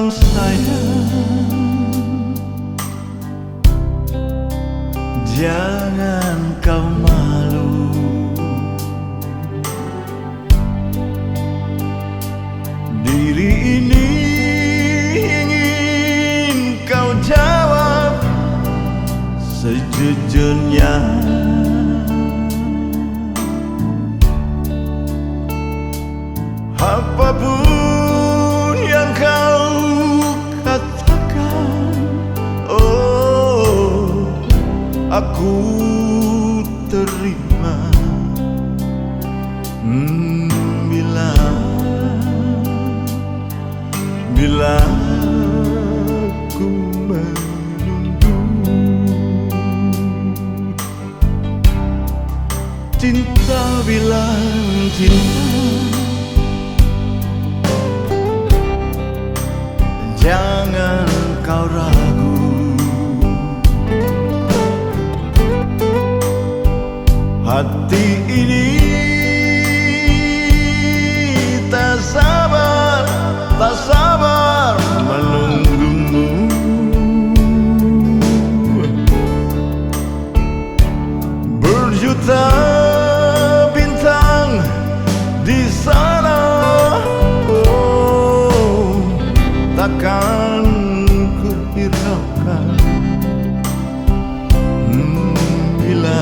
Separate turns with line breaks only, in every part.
bilang sayang, jangan kau malu. Diri ini ingin kau jawab sejujurnya. Apapun yang kau katakan, oh, aku terima. Bila aku menunggu, cinta bilang cinta, jangan kau ragu. Hati ini tak sabar menunggumu. Berjuta bintang di sana, oh, takkan ku hiraukan bila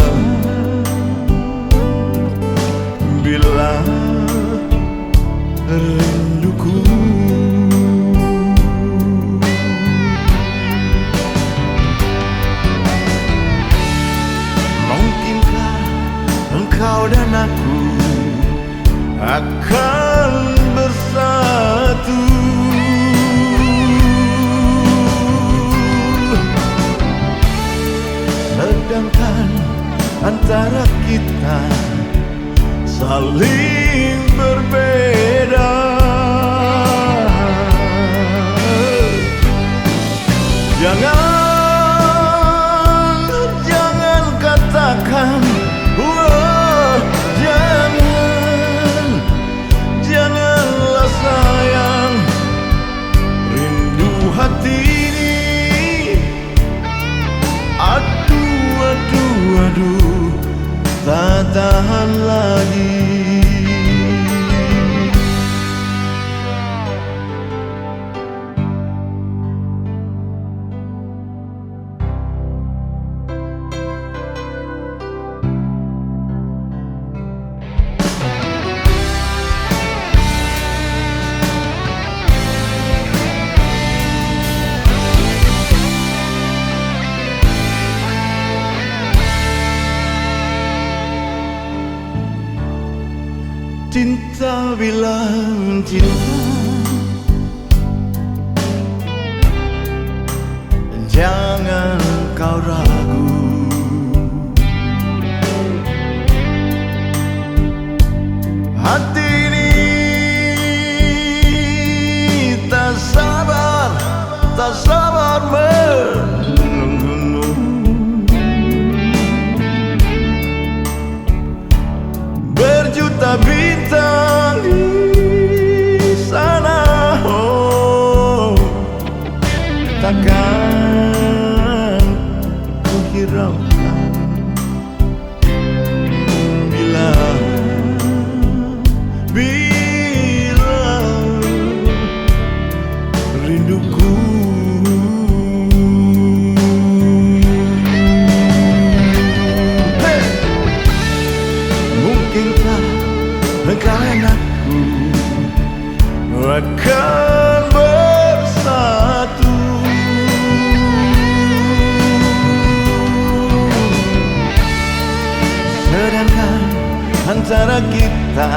rinduku. Mungkinkah engkau dan aku akan bersatu? Sedangkan antara kita saling berbeda. Jangan katakan, oh, janganlah sayang. Rindu hati ini, aduh, tak tahan lagi. Cinta bilang cinta, jangan kau ragu. Hati ini tak sabar menunggumu. Berjuta bintang di sana, oh, takkan ku hiraukan bila rinduku. Hey! Mungkinkah engkau dan aku akan bersatu? Sedangkan antara kita